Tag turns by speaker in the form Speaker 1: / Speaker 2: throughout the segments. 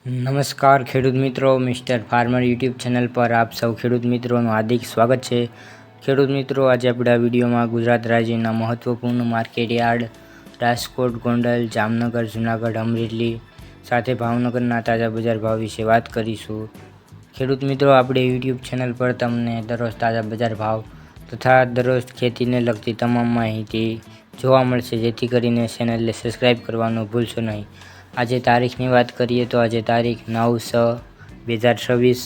Speaker 1: નમસ્કાર ખેડૂત મિત્રો, મિસ્ટર ફાર્મર યુટ્યુબ ચેનલ પર આપ સૌ ખેડૂત મિત્રોનું હાર્દિક સ્વાગત છે। ખેડૂત મિત્રો, આજે આપણે આ વિડીયોમાં ગુજરાત રાજ્યના મહત્વપૂર્ણ માર્કેટ યાર્ડ રાજકોટ, ગોંડલ, જામનગર, જૂનાગઢ, અમરેલી સાથે ભાવનગરના તાજા બજાર ભાવ વિશે વાત કરીશું। ખેડૂત મિત્રો, આપણે યુટ્યુબ ચેનલ પર તમને દરરોજ તાજા બજાર ભાવ તથા દરરોજ ખેતીને લગતી તમામ માહિતી જોવા મળશે, જેથી કરીને ચેનલને સબસ્ક્રાઈબ કરવાનું ભૂલશો નહીં। આજે તારીખની વાત કરીએ તો આજે તારીખ 9/6/2026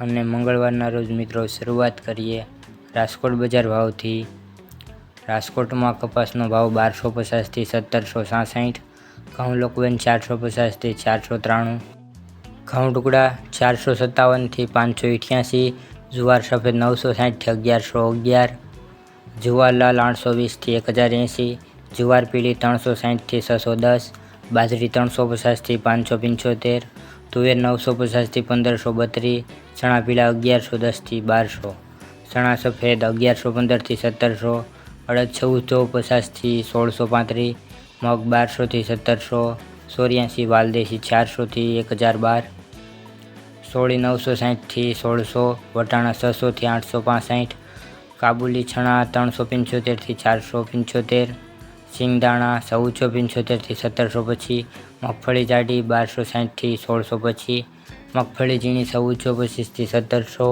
Speaker 1: અને મંગળવારના રોજ મિત્રો શરૂઆત કરીએ રાજકોટ બજાર ભાવથી। રાજકોટમાં કપાસનો ભાવ 1250 થી 1766, ઘઉં લોકવન 450 થી 493, ઘઉં ટુકડા 457 થી 588, જુવાર સફેદ 960 થી 1111, જુવાર લાલ 820 થી 1080, જુવાર પીળી 360 થી 610, બાજરી 350 થી 575, તુવેર 950 થી 1532, ચણા પીળા 1110 થી 1200, ચણા સફેદ 1115 થી 1700, અડદ 1450 થી 1635, મગ 1200 થી 1700, 84 વાલદેશી 400 થી 1012, સોળી 960 થી 1600, વટાણા 600 થી 865, કાબુલી ચણા 375 થી 475, સિંગદાણા 1475 થી 1725, મગફળી જાડી 1260 થી 1625, મગફળી ઝીણી 1425 થી 1700,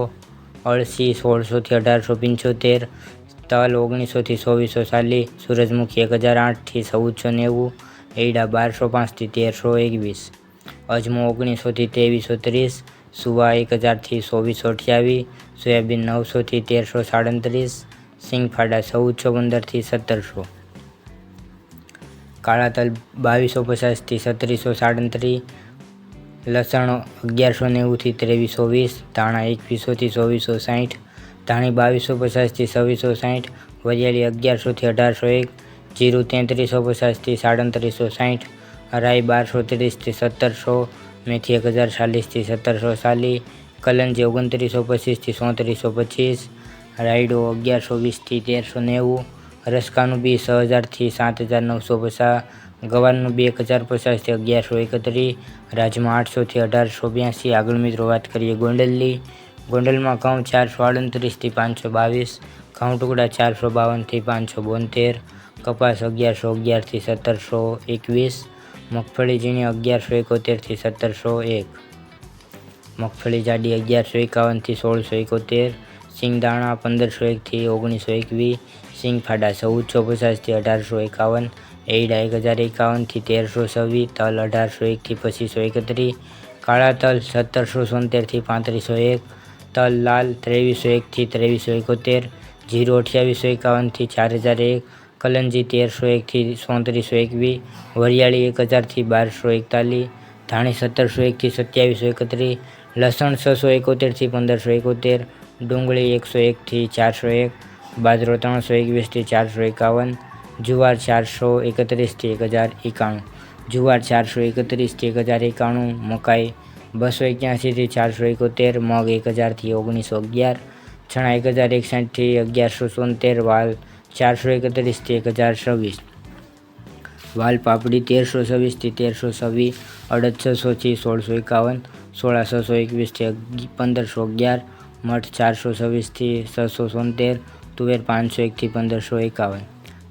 Speaker 1: અળસી 1600 થી 1875, તલ 1900 થી 2440, સૂરજમુખી 1008 થી 1490, એરડા 1205 થી 1321, અજમો 1900 થી 2330, સુવા 1000 થી 2428, સોયાબીન 900 થી 1337, સિંગફાડા 1415 થી 1700, કાળા તલ 2250 થી 3737, લસણ 1190 થી 2320, ધાણા 2100 થી 2460, ધાણી 2250 થી 2660, વરિયાળી 1100 થી 1801, જીરું 3350 થી 3760, રાઈ 1230 થી 1700, મેથી 1040 થી 1740, કલંજી 2925 થી 3425, રાયડો 1120 થી 1390, રસકાનું બી 6000 થી 7950, ગવારનું બી 1050 થી 1131, રાજમા 800 થી 1882। આગળ મિત્રો વાત કરીએ ગોંડલની। ગોંડલમાં ઘઉં 438 થી 522, ઘઉં ટુકડા 452 થી 572, કપાસ 1111 થી 1721, મગફળી ઝીણી 1171 થી 1701, મગફળી જાડી 1151 થી 1671, સિંગદાણા 1501 થી 1921, સિંગફાડા 1450 થી 1851, એરડા 1051 થી 1326, તલ 1801 થી 2531, કાળા તલ 1776 થી 3501, તલ લાલ 2301 થી 2371, જીરું 2851 થી 4001, કલંજી 1301 થી 3421, વરિયાળી 1000 થી 1241, ધાણી 1701 થી 2731, લસણ 671 થી 1571, ડુંગળી 101 થી 401, બાજરો 321 થી 451, જુવાર 431 થી 1091, જુવાર 431 થી 1091, મકાઈ 281 થી 471, મગ 1000 થી 1911, ચણા 1061 થી 1176, વાલ 431 થી 1026, વાલ પાપડી 1326 થી 1326, અડદ 600 થી 1651, સોળા 621 થી 1511, મઠ 426 થી 676, તુવેર 501 થી 1551,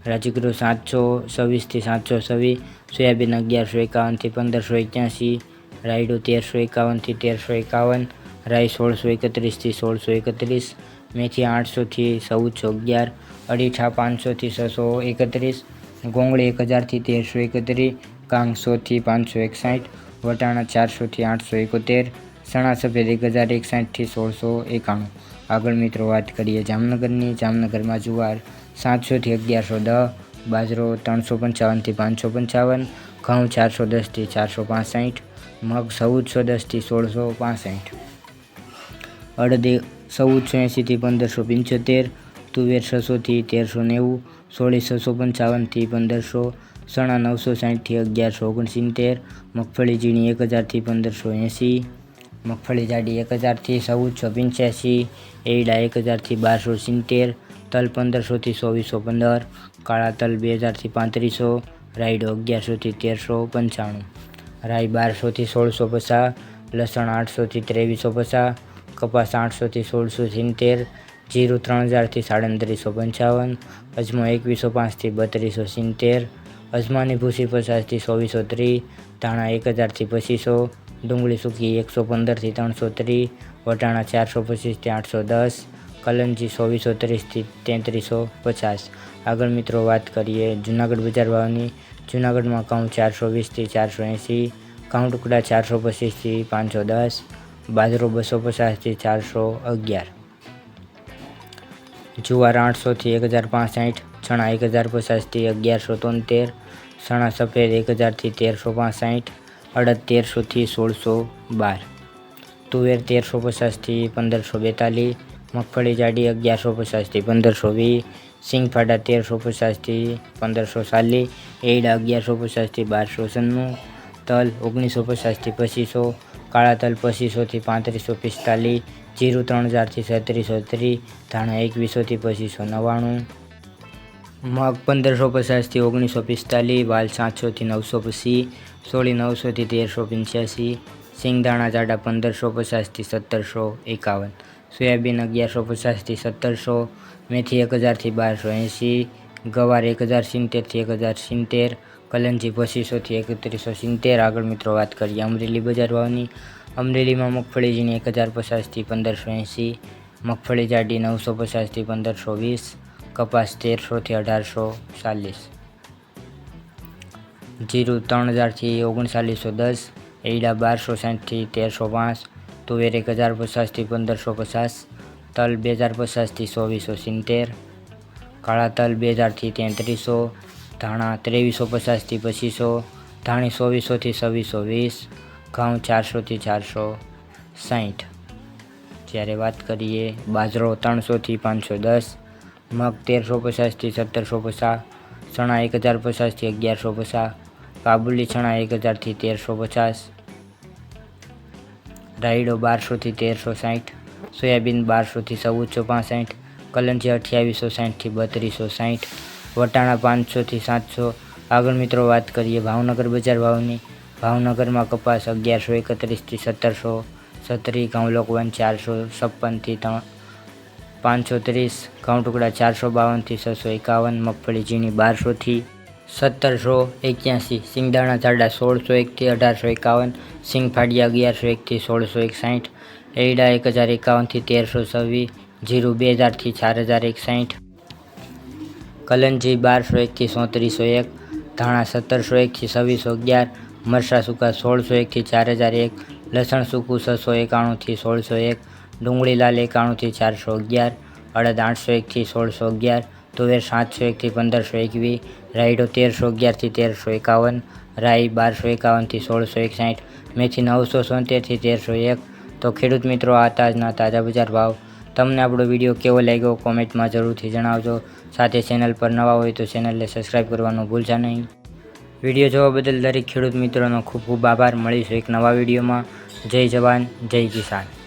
Speaker 1: રાજગરો 726 થી 726, સોયાબીન 1151 થી 1581, રાયડો 1351 થી 1351, રાઈ 1631 થી 1631, મેથી 800 થી 1411, અડીઠા 500 થી 631, ગોંગળી 1000 થી 1331, કાંગ 100 થી 561, વટાણા 400 થી 871, ચણા સફેદ 1061 થી 1691। આગળ મિત્રો વાત કરીએ જામનગરની। જામનગરમાં જુવાર 700 થી 1110, બાજરો 355 થી 555, ઘઉં 410 થી 465, મગ 1410 થી 1665, અડદ 1480 થી 1575, તુવેર 600 થી 1390, સોળી 655 થી 1500, ચણા 960 થી 1169, મગફળી ઝીણી 1000 થી 1580, મગફળી જાડી 1000 થી 1485, એરડા 1000 થી 1270, તલ 1500 થી 2415, કાળા તલ 2000 થી 3500, રાયડો 1100 થી 1395, રાઈ 1200 થી 1650, લસણ 800થી 2350, કપાસ 800થી 1670, જીરું 3000થી 3755, અજમો 2105થી 3270, અજમાની ભૂસી 50થી 2430, ધાણા 1000થી 2500, ડુંગળી સૂકી 115થી 330, વટાણા 425થી 810, કલંજી 2430થી 3350. આગળ મિત્રો વાત કરીએ જૂનાગઢ બજાર ભાવની. જૂનાગઢમાં ઘઉં 420થી 480, ઘઉં ટુકડા 425થી 510, બાજરો 250થી 411, જુવાર 800થી 1065, ચણા 1050થી 1173, ચણા સફેદ 1000થી 1365, અડદ 1300થી 1612, તુવેર 1350થી 1542, મગફળી જાડી 1150થી 1520, સિંગફાડા 1350થી 1540, એરડા 1150થી 1296, તલ 1950થી 2500, કાળા તલ 2500થી 3545, જીરું 3000થી 3730, ધાણા 2100થી 2599, મગ 1550થી 1945, વાલ 700થી 950, સોળી 900થી 1385, સિંગદાણા જાડા 1550થી 1751, સોયાબીન 1150થી 1700, મેથી 1000થી 1280, ગવાર 1070થી 1070, કલંજી 2500થી 3170. આગળ મિત્રો વાત કરીએ અમરેલી બજાર ભાવની. અમરેલીમાં મગફળી ઝીણી 1050થી 1580, મગફળી જાડી 950થી 1520, કપાસ 1300થી 1840, જીરું 3000થી 3910, એરડા 1260થી 1305, તુવેર 1050થી 1550, તલ 2050થી 2470, કાળા તલ 2000થી 3300, ધાણા 2350થી 2500, ધાણી 2400થી 2620, ઘઉં 400થી 460. જ્યારે વાત કરીએ બાજરો 300થી 510, મગ 1350થી 1750, ચણા 1050થી 1150, કાબુલી ચણા 1000થી 1350, રાયડો 1200થી 1360, સોયાબીન 1200થી 1465, કલંજી 2860થી 3260, વટાણા 500થી 700. આગળ મિત્રો વાત કરીએ ભાવનગર બજાર ભાવની. ભાવનગરમાં કપાસ 1131થી 1700, સત્રી ઘઉં લોકવન 456થી 530, ઘઉં ટુકડા 452થી 651, મગફળી ઝીણી 1200થી 1781, સિંગદાણા જાડા 1601થી 1851, સિંગફાડિયા 1101થી 1661, એરડા 1051થી 1326, જીરું 2000થી 4061, કલંજી 1201થી 3401, ધાણા 1701થી 2611, મરચાં સૂકા 1601થી 4001, લસણ સૂકું 691થી 1601, ડુંગળી લાલ 91થી 411, અડદ 801થી 1611, તુવેર 701થી 1521, રાયડો 1311થી 1351, રાઈ 1251થી 1661, મેથી 977થી 1301. તો ખેડૂત મિત્રો આ તાજના તાજા બજાર ભાવ. તમને આપણો વિડીયો કેવો લાગ્યો કોમેન્ટમાં જરૂરથી જણાવજો. સાથે ચેનલ પર નવા હોય તો ચેનલને સબસ્ક્રાઈબ કરવાનું ભૂલતા નહીં. વિડીયો જોવા બદલ દરેક ખેડૂત મિત્રોનો ખૂબ ખૂબ આભાર. મળીશું એક નવા વિડીયોમાં. જય જવાન જય કિસાન.